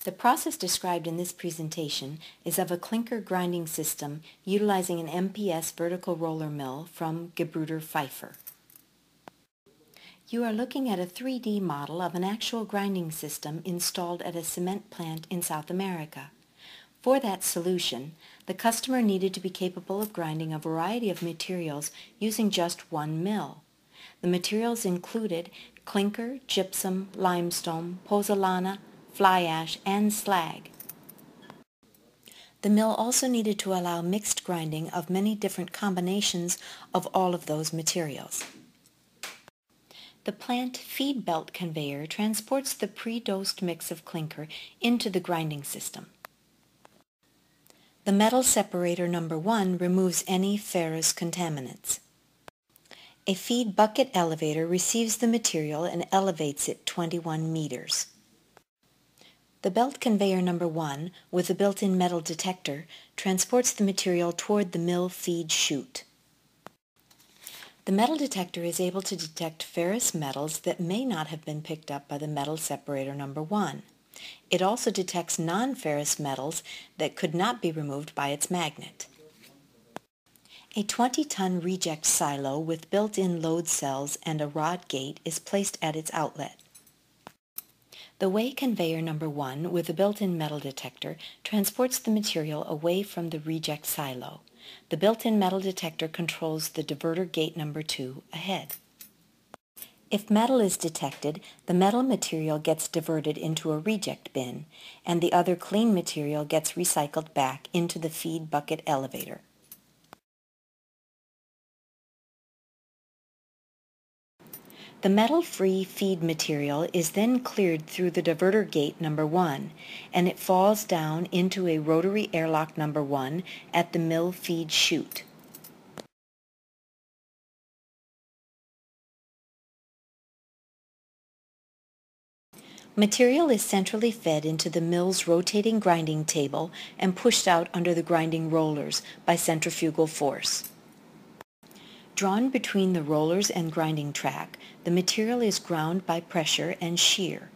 The process described in this presentation is of a clinker grinding system utilizing an MPS vertical roller mill from Gebr Pfeiffer. You are looking at a 3D model of an actual grinding system installed at a cement plant in South America. For that solution, the customer needed to be capable of grinding a variety of materials using just one mill. The materials included clinker, gypsum, limestone, pozzolana, fly ash, and slag. The mill also needed to allow mixed grinding of many different combinations of all of those materials. The plant feed belt conveyor transports the pre-dosed mix of clinker into the grinding system. The metal separator number 1 removes any ferrous contaminants. A feed bucket elevator receives the material and elevates it 21 meters. The belt conveyor number 1, with a built-in metal detector, transports the material toward the mill feed chute. The metal detector is able to detect ferrous metals that may not have been picked up by the metal separator number 1. It also detects non-ferrous metals that could not be removed by its magnet. A 20-ton reject silo with built-in load cells and a rod gate is placed at its outlet. The weigh conveyor number 1, with a built-in metal detector, transports the material away from the reject silo. The built-in metal detector controls the diverter gate number 2 ahead. If metal is detected, the metal material gets diverted into a reject bin, and the other clean material gets recycled back into the feed bucket elevator. The metal-free feed material is then cleared through the diverter gate number 1, and it falls down into a rotary airlock number 1 at the mill feed chute. Material is centrally fed into the mill's rotating grinding table and pushed out under the grinding rollers by centrifugal force. Drawn between the rollers and grinding track, the material is ground by pressure and shear.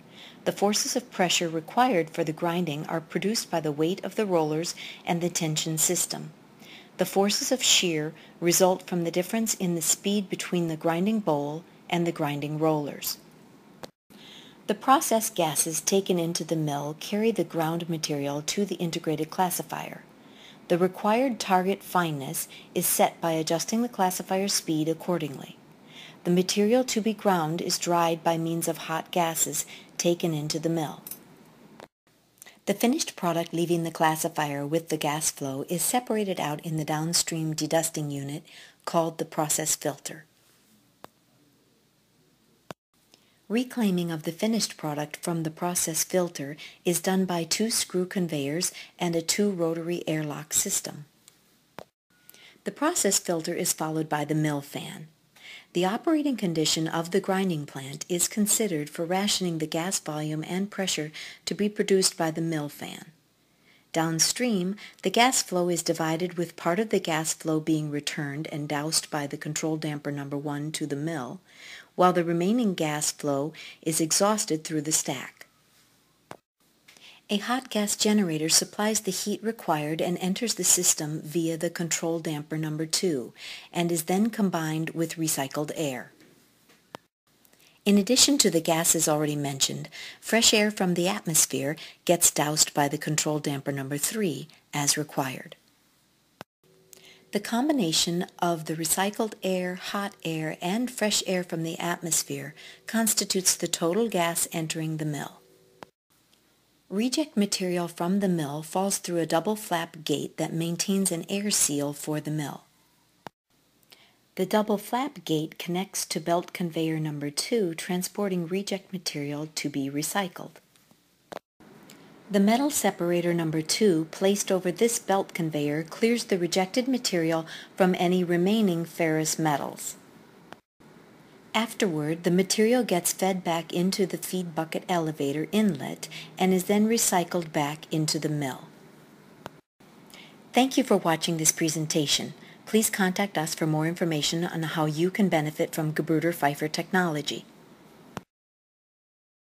The forces of pressure required for the grinding are produced by the weight of the rollers and the tension system. The forces of shear result from the difference in the speed between the grinding bowl and the grinding rollers. The process gases taken into the mill carry the ground material to the integrated classifier. The required target fineness is set by adjusting the classifier speed accordingly. The material to be ground is dried by means of hot gases taken into the mill. The finished product leaving the classifier with the gas flow is separated out in the downstream dedusting unit called the process filter. Reclaiming of the finished product from the process filter is done by 2 screw conveyors and a 2 rotary airlock system. The process filter is followed by the mill fan. The operating condition of the grinding plant is considered for rationing the gas volume and pressure to be produced by the mill fan. Downstream, the gas flow is divided with part of the gas flow being returned and doused by the control damper number 1 to the mill, while the remaining gas flow is exhausted through the stack. A hot gas generator supplies the heat required and enters the system via the control damper number 2 and is then combined with recycled air. In addition to the gases already mentioned, fresh air from the atmosphere gets doused by the control damper number 3 as required. The combination of the recycled air, hot air, and fresh air from the atmosphere constitutes the total gas entering the mill. Reject material from the mill falls through a double flap gate that maintains an air seal for the mill. The double flap gate connects to belt conveyor number 2, transporting reject material to be recycled. The metal separator number 2 placed over this belt conveyor clears the rejected material from any remaining ferrous metals. Afterward, the material gets fed back into the feed bucket elevator inlet and is then recycled back into the mill. Thank you for watching this presentation. Please contact us for more information on how you can benefit from Gebr Pfeiffer technology.